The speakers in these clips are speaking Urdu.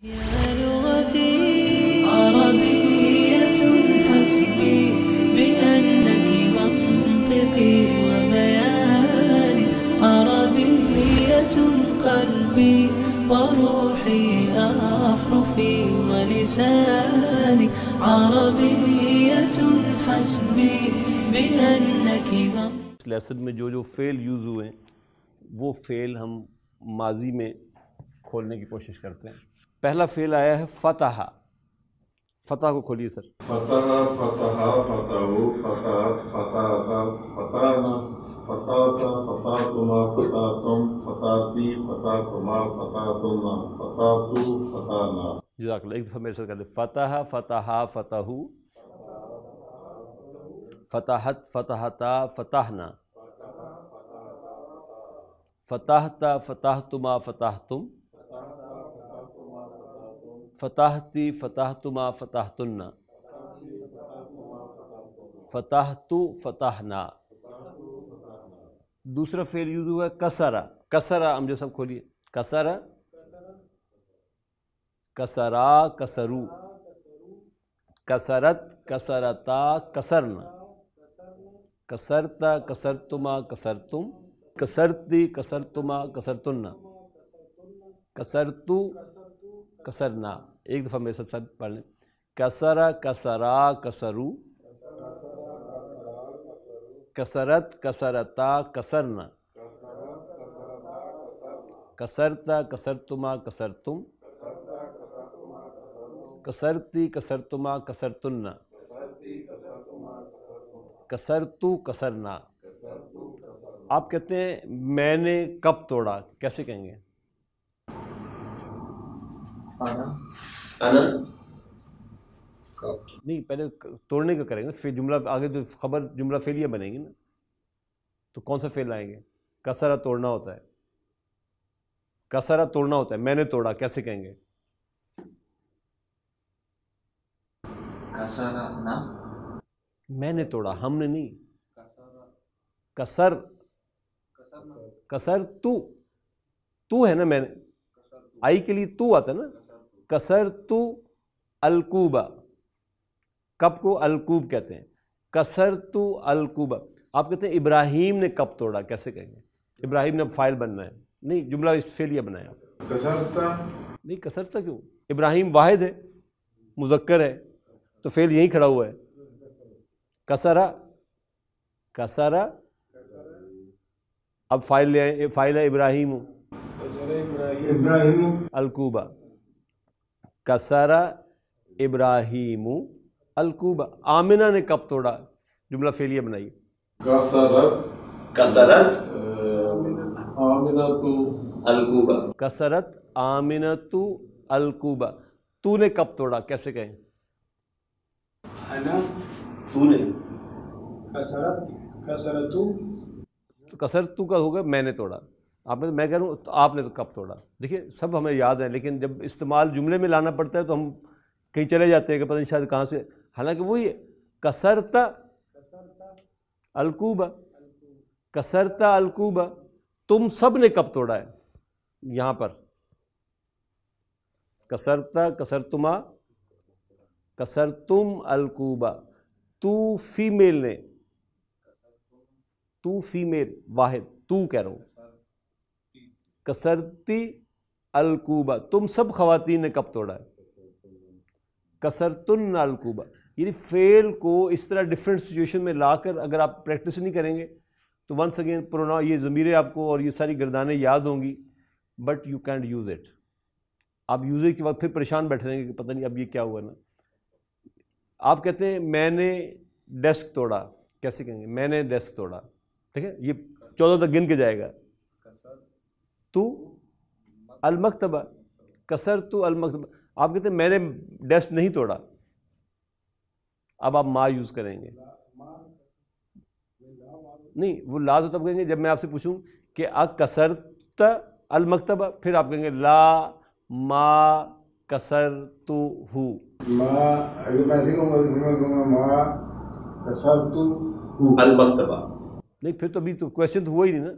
يا لغتي عربية حسبي بأنك منطقي وبياني عربية قلبي وروحي أحرفي ولساني عربية حسبي بأنك منطقي. اس لیسن میں جو فعل یوز ہوئے ہیں وہ فعل ہم ماضی میں کھولنے کی کوشش کرتے ہیں. پہلا فعل آیا ہے فتح. فتح کو کھولیے سر. فتح فتح فتحو فتحت فتحتا فتحنا فتحتا فتحتما فتحتم فتحتی فتحتما فتحتما فتحتو فتحنا. جزاک اللہ. ایک دفعہ میرے ساتھ کر دیں. فتح فتح فتحو فتحت فتحتا فتحنا فتحتا فتحتما فتحتم فتحتی فتحتما فتحتن فتحتو فتحنا. دوسرا فعل یوز ہوا ہے کسرا. کسرا ہم جو سب کھولیے. کسرا کسرا کسرو کسرت کسرتا کسرنا کسرتا کسرتما کسرتم کسرتی کسرتما کسرتن کسرتو کسرنا. ایک دفعہ میرے ساتھ سب پڑھ لیں. کسرا کسرا کسرو کسرت کسرتا کسرنا کسرتا کسرتما کسرتم کسرتی کسرتما کسرتن کسرتو کسرنا. آپ کہتے ہیں میں نے کب توڑا، کیسے کہیں گے؟ نہیں، پہلے توڑنے کا کریں گے، پھر جملہ آگے جو خبر جملہ فعلیہ بنے گی نا، تو کون سا فعل آئیں گے؟ کسرا توڑنا ہوتا ہے. کسرا توڑنا ہوتا ہے. میں نے توڑا کیسے کہیں گے؟ میں نے توڑا، ہم نے نہیں. کسر کسر تو ہے نا، میں نے آئی کے لیے تو آتا ہے نا. کسر تو الکوبا. کب کو الکوب کہتے ہیں. کسر تو الکوبا. آپ کہتے ہیں ابراہیم نے کب توڑا، کیسے کہیں گے؟ ابراہیم نے اب فائل بننا ہے. نہیں، جملہ اس فعلیہ بنایا. کسرتا نہیں، کسرتا کیوں؟ ابراہیم واحد ہے، مذکر ہے، تو فعل یہیں کھڑا ہوا ہے. کسرا کسرا. اب فائل لے آئے. فائل ہے ابراہیم ابراہیم الکوبا. کسرا ابراہیم الکوبا. آمنہ نے کب توڑا، جملہ فعلیہ بنائی. کسرت کسرت آمنۃ الکوبا. کسرت آمنۃ الکوبا. تو نے کب توڑا، کیسے کہیں؟ انا تو نے. کسرت کسرتو تو کسرتو کا ہوگا میں نے توڑا. آپ نے، میں کہہ رہا ہوں تو آپ نے تو کب توڑا. دیکھیے سب ہمیں یاد ہیں، لیکن جب استعمال جملے میں لانا پڑتا ہے تو ہم کہیں چلے جاتے ہیں کہ پتہ نہیں شاید کہاں سے. حالانکہ وہی ہے. کسرتا الکوبا. کسرتا الکوبا. تم سب نے کب توڑا ہے یہاں پر. کسرتا کسرتما کسرتم الکوبا. تو فیمیل نے، تو فیمیل واحد، تو کہہ رہا ہوں. کسرتی الکوبا. تم سب خواتین نے کب توڑا ہے. کسرتن الکوبا. یعنی فعل کو اس طرح ڈفرینٹ سچویشن میں لا کر اگر آپ پریکٹس نہیں کریں گے تو ونس اگین یہ ضمیریں آپ کو اور یہ ساری گردانیں یاد ہوں گی، but you can't use it. آپ یوزر کے بعد پھر پریشان بیٹھ رہیں گے کہ پتہ نہیں اب یہ کیا ہوا نا. آپ کہتے ہیں میں نے ڈیسک توڑا، کیسے کہیں گے؟ میں نے ڈیسک توڑا. ٹھیک ہے، یہ 14 تک گن کے جائے گا. تو المکتبہ. کسر تو المکتبہ. آپ کہتے ہیں میں نے ڈیسک نہیں توڑا. اب آپ ما یوز کریں گے. نہیں، وہ لا تو تب کہیں گے جب میں آپ سے پوچھوں کہ کسرت المکتبہ، پھر آپ کہیں گے لا ما کسرتو ہو. المکتبہ. نہیں، پھر تو ابھی تو کویشچن تو ہوا ہی نہیں نا.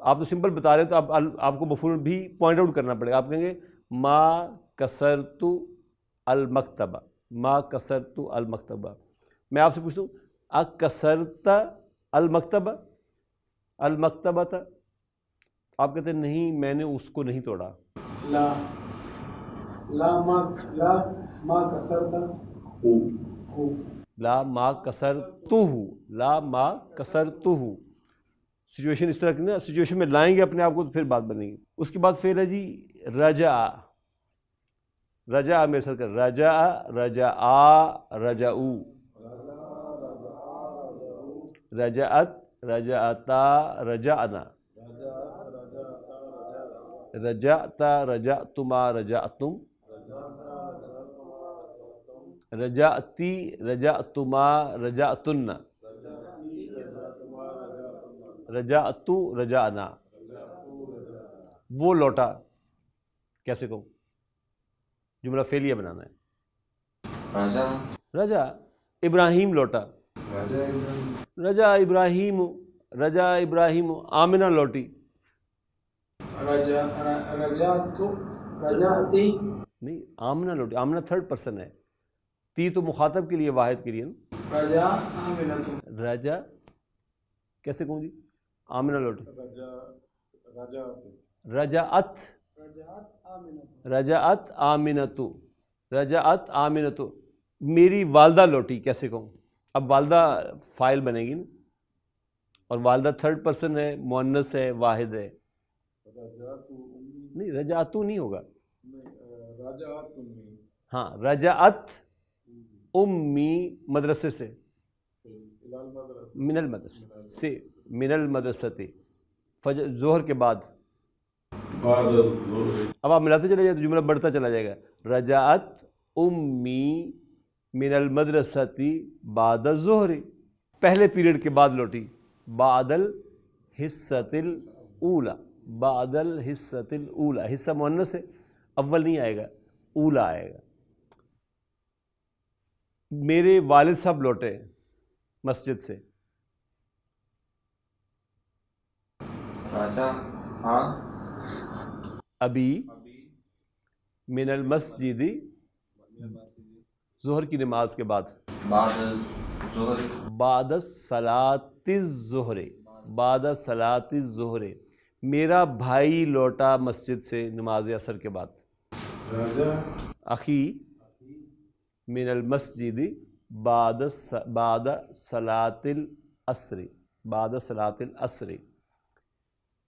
آپ تو سمپل بتا رہے ہیں، تو آپ کو مفعول بھی پوائنٹ آؤٹ کرنا پڑے گا. آپ کہیں گے ما کسرت المکتبہ، ما کسرت المکتبہ. میں آپ سے پوچھتا ہوں اکسرت المکتبہ، المکتبہ تھا، آپ کہتے ہیں نہیں میں نے اس کو نہیں توڑا. لا ما کسرت لا ما کسرتہ، لا ما کسرتہ. سچویشن اس طرح کی نا، سچویشن میں لائیں گے اپنے آپ کو تو پھر بات بنے گی. اس کے بعد فعل ہے جی رجع. رجع میرے ساتھ کر، رجع رجعا رجعو، رجعت رجعتا رجعنا، رجعتا رجعتما رجعتم، رجعتی رجعتما رجعتن، رجعتو رجعنا. وہ لوٹا کیسے کہوں؟ جملہ فعلیہ بنانا ہے. رجع ابراہیم لوٹا، رجع ابراہیم، رجع ابراہیم. آمنہ لوٹی، رجعتی نہیں آمنہ لوٹی، آمنہ تھرڈ پرسن ہے، تی تو مخاطب کے لیے، واحد کے لیے نا. رجع آمنۃ، رجع کیسے کہوں جی؟ آمنہ لوٹی، رجعت، رجعت آمنتو، رجعت آمنتو. میری والدہ لوٹی کیسے کہوں؟ اب والدہ فاعل بنے گی نا، اور والدہ تھرڈ پرسن ہے، مؤنث ہے، واحد ہے. نہیں رجعتو نہیں ہوگا، ہاں رجعت امی مدرسے سے، من المدرسہ سے، من المدرستی. فجر ظہر کے بعد. بعد الظہر. اب آپ ملاتے چلے جائیں تو جملہ بڑھتا چلا جائے گا. رجعت امی من المدرستی بعد الظہر، پہلے پیریڈ کے بعد لوٹی. بعد الحصۃ الاولی، بعد الحصۃ الاولی. حصہ مؤنث ہے، اول نہیں آئے گا، اولا آئے گا. میرے والد صاحب لوٹے مسجد سے. ابھی من المسجد، ظہر کی نماز کے بعد، بعد صلاۃ الظہر، بعد صلاۃ الظہر. میرا بھائی لوٹا مسجد سے نماز عصر کے بعد. اخی من المسجد بعد صلاۃ العصر، بعد صلاۃ العصر.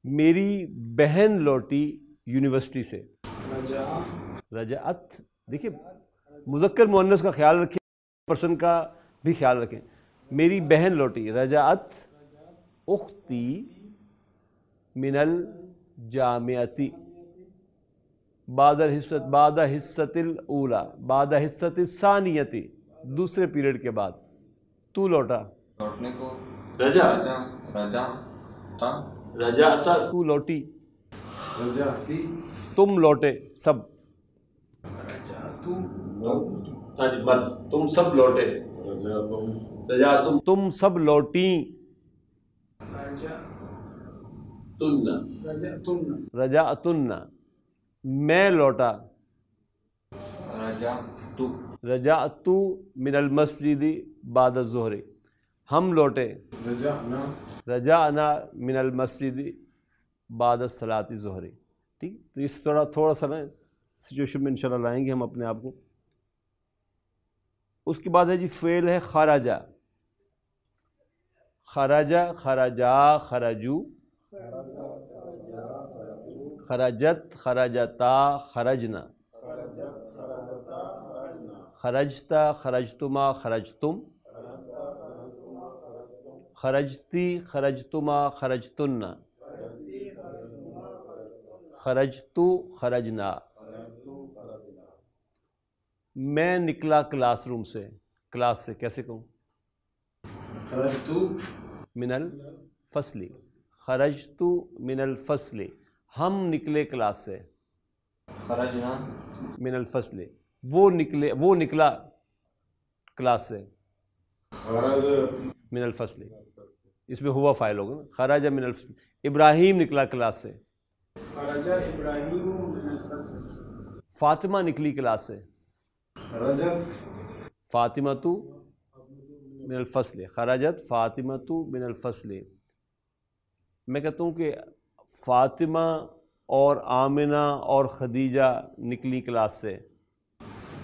میری بہن لوٹی یونیورسٹی سے. رجعت، دیکھیے مذکر مؤنث کا خیال رکھیں، پرسن کا بھی خیال رکھیں. میری بہن لوٹی. رجعت اختی من الجامعتی بعد حصۃ الاولی، بعد حصۃ الثانیتی، دوسرے پیریڈ کے بعد. تو لوٹا، لوٹنے کو رجع، رجعتا، رجعتا تو لوٹی. رجعتی تم لوٹے سب، تم سب لوٹے. رجعتم رجعتم تم سب لوٹیں. رجعتن میں لوٹا. رجعتو، رجعت من المسجد بعد الظہر. ہم لوٹے. رجعنا رجعنا من المسجد بعد صلاۃ الظہر. ٹھیک، تو اس تھوڑا سا نا سچویشن میں انشاءاللہ لائیں گے ہم اپنے آپ کو. اس کے بعد ہے جی فعل ہے خرجا. خرجا، خرجا، خرجو، خرجت، خرجتا، خرجنا، خرجتا، خرجتما، خرجتم، خرجتی، خرجتما، خرجتن، خرجتو، خرجنا. میں نکلا کلاس روم سے. کلاس سے کیسے کہوں؟ خرجتو من الفصل، خرجت من الفصل. ہم نکلے کلاس سے. خرجنا، من الفصل وہ نکلے، وہ نکلا کلاس سے. خرج من الفصل اس میں ہوا فاعل ہوگا نا. خرج من الفصل. ابراہیم نکلا کلاس سے. خرج ابراہیم من الفصل. فاطمہ نکلی کلاس سے. خرجت فاطمہ تو من الفصل. خرجت فاطمہ تو من الفصل. میں کہتا ہوں کہ فاطمہ اور آمنہ اور خدیجہ نکلی کلاس سے.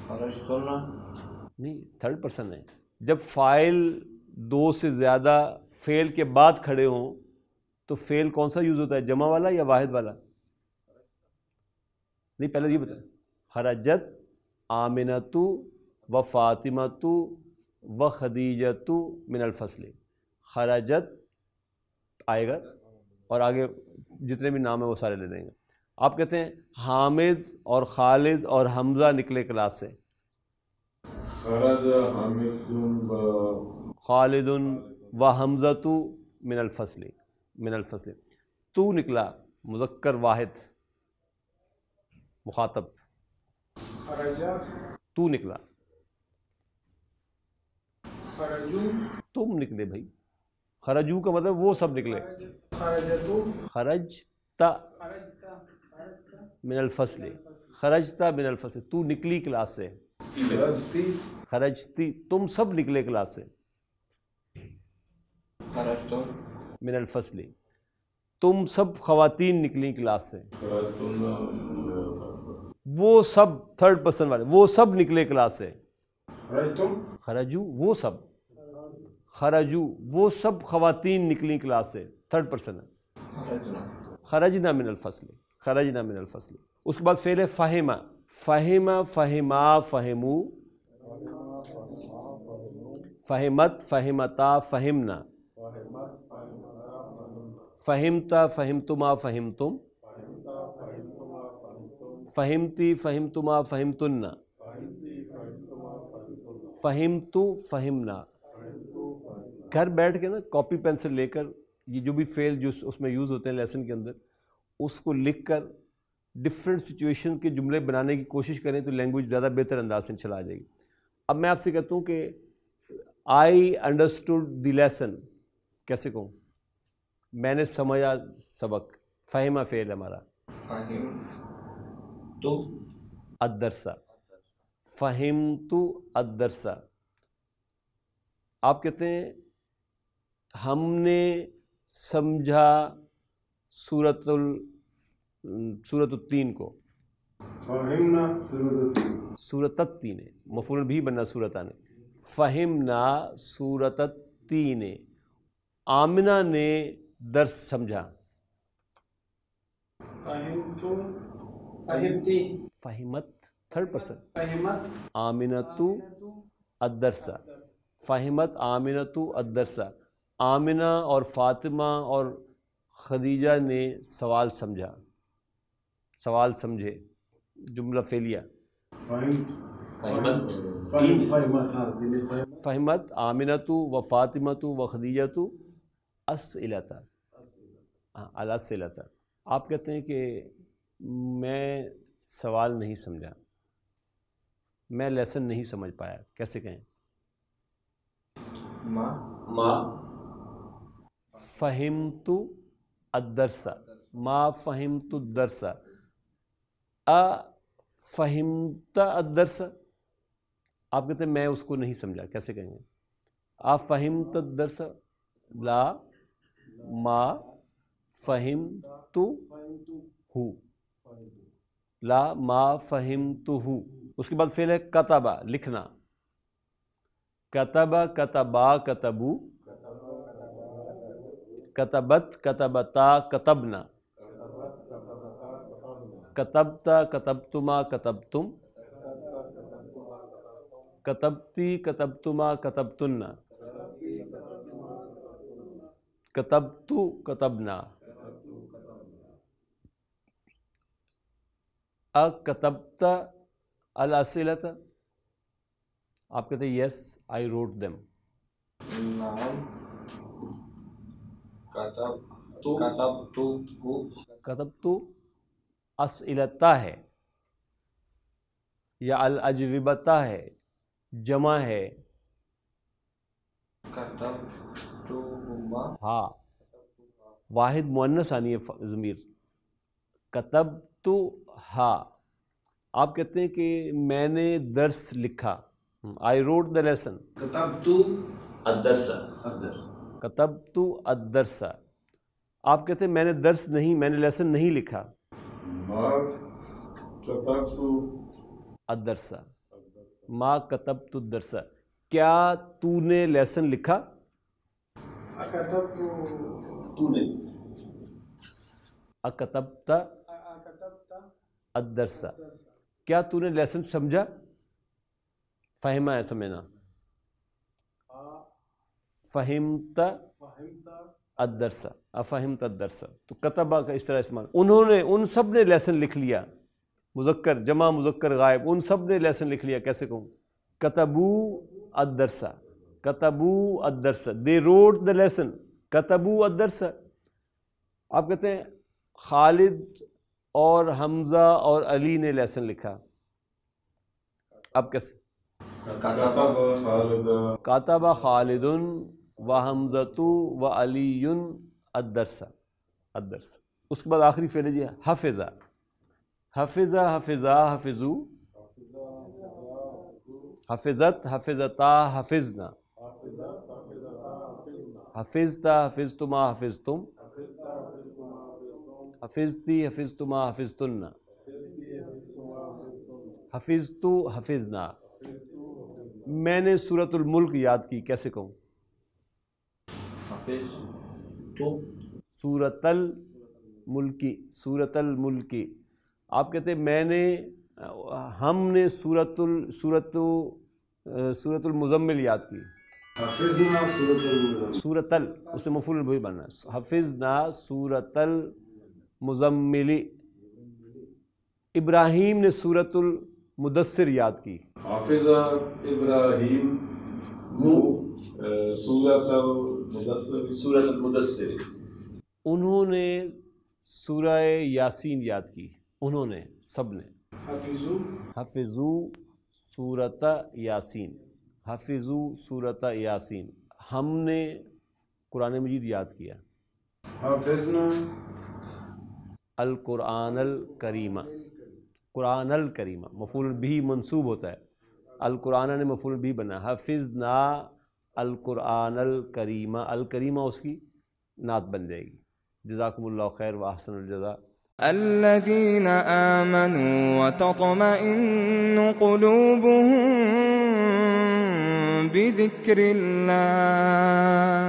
خرجتنا نہیں، تھرڈ پرسن ہے. جب فاعل دو سے زیادہ فعل کے بعد کھڑے ہوں تو فعل کون سا یوز ہوتا ہے، جمع والا یا واحد والا؟ نہیں، پہلے یہ بتائیں. خرجت آمنۃ و فاطمۃ و خدیجۃ من الفصل. خرجت آئے گا اور آگے جتنے بھی نام ہیں وہ سارے لے دیں گے. آپ کہتے ہیں حامد اور خالد اور حمزہ نکلے کلاس سے. خرج حامد و خالد و حمزۃ من الفصل. من الفصل. تو نکلا مذکر واحد مخاطب. خرجا تو نکلا. خرجو تم نکلے بھائی. خرجو کا مطلب وہ سب نکلے. خرجتو خرجتا خرجتا من الفصل. خرجتا من الفصل. تو نکلی کلاس سے. خرجتی خرجتی. تم سب نکلے کلاس سے. خرجتم من الفصل. تم سب خواتین نکلی کلاس سے. خرجتن وہ سب تھرڈ پرسن والے وہ سب نکلے کلاس سے. خرجتم خرجو وہ سب. خرجو وہ سب خواتین نکلی کلاس سے. تھرڈ پرسن ہے. خرجنا خرجنا من الفصل. خرجنا من الفصل. اس کے بعد فعل ہے فہمہ. فہمہ فہما فہمو. فہمت فہمتا فہمنا. فہمتا فہمتما فہمتم. فہمتی فہمتما فہمتن. فہمتو فہمنا. گھر بیٹھ کے نا کاپی پینسل لے کر یہ جو بھی فعل جو اس میں یوز ہوتے ہیں لیسن کے اندر اس کو لکھ کر ڈفرینٹ سچویشن کے جملے بنانے کی کوشش کریں تو لینگویج زیادہ بہتر انداز سے چلا جائے گی. اب میں آپ سے کہتا ہوں کہ آئی انڈرسٹوڈ دی لیسن کیسے کہوں؟ میں نے سمجھا سبق. فہمہ فعل ہمارا. فہم تو الدرسہ. فہمت الدرسہ. آپ کہتے ہیں ہم نے سمجھا سورۃ التین کو. فہمنا سورۃ التین مفعول بھی بننا سورتان. فہمنا سورۃ التین. آمنہ نے درس سمجھا. فہمتو فہمتی فہمت تھرڈ پرسن. فہمت آمنۃ الدرسہ. فہمت آمنۃ الدرسہ. آمنہ اور فاطمہ اور خدیجہ نے سوال سمجھا. سوال سمجھے. جملہ فعلیہ. فہمت آمنۃ و فاطمۃ و خدیجۃ اسئلۃ. الاسئلۃ. آپ کہتے ہیں کہ میں سوال نہیں سمجھا. میں لیسن نہیں سمجھ پایا. کیسے کہیں؟ ما فہمت الدرس. ما فہمت الدرس. فہمت الدرس. آپ کہتے ہیں میں اس کو نہیں سمجھا. کیسے کہیں گے؟ فہمت الدرس. لا ما فہمت ہو. لا ما فہمت ہو. اس کے بعد فعل ہے کتبہ لکھنا. کتبہ کتبا کتبو. کتبت کتبتا کتبنا. کتبتا کتبتما کتبتم. کتبتی کتبتما کتبتن. کتبتو کتبنا. کتبت الاسئلۃ. آپ کہتے ہیں یس آئی روٹ دیم. نعم کتبتو کتبتو اسئلتا ہے یا الاجوبتا ہے. جمع ہے. کتبتہما ہاں واحد مؤنث آنی ہے ضمیر. کتبتو ہا. آپ کہتے ہیں کہ میں نے درس لکھا. I wrote the lesson. كتبت الدرس. کتبت الدرس. آپ کہتے ہیں میں نے درس نہیں، میں نے لیسن نہیں لکھا. ما كتبت الدرس. ما کتبت الدرس. کیا تو نے لیسن لکھا؟ أكتبت تو نے. اکتبت أكتبت الدرس. کیا تو نے لیسن سمجھا؟ فہمہ ہے سمجھنا. فہمت فهمت الدرس. افہمت الدرس. تو کتبہ کا اس طرح استعمال. انہوں نے، ان سب نے لیسن لکھ لیا. مذکر، جمع مذکر غائب، ان سب نے لیسن لکھ لیا. کیسے کہوں؟ کتبو الدرس. کتبو الدرس. دے روٹ دا لیسن. کتبو الدرس. آپ کہتے ہیں خالد اور حمزہ اور علی نے لیسن لکھا. اب کیسے؟ كتب خالد کاتب خالد و حمزۃ و علی الدرس. الدرس. اس کے بعد آخری فعل ہے جی حفظ. حفظ، حفظا، حفظو. حفظت، حفظتا، حفظنا. حفظتا، حفظتما، حفظتم. حفظتی، حفظتما، حفظتن. حفظتو، حفظنا. میں نے سورۃ الملک یاد کی. کیسے کہوں؟ حافظ تو. سورۃ الملکی. سورۃ الملکی. آپ کہتے ہیں میں نے، ہم نے سورۃ المزمل یاد کی. حفظنا سورة المزمل. سورۃ اس میں مفعول بھی بننا ہے. حفظنا سورۃ المزمل. ابراہیم نے سورۃ المدثر یاد کی. حافظ إبراهيم سورة المدثر. سورۃ المدثر. انہوں نے سورہ یاسین یاد کی. انہوں نے، سب نے. حفظوا حفظو سورۃ یاسین. حفظو سورۃ یاسین. ہم نے قرآن مجید یاد کیا. حافظنا القرآن الکریم. قرآن الکریم مفعول بھی منصوب ہوتا ہے. القرآن نے مفعول بھی بنا. حفظنا القرآن الکریم. الکریمہ اس کی نعت بن جائے گی. جزاکم اللہ خیر و احسن الجزاء. الذين آمنوا وتطمئن قلوبهم بذكر الله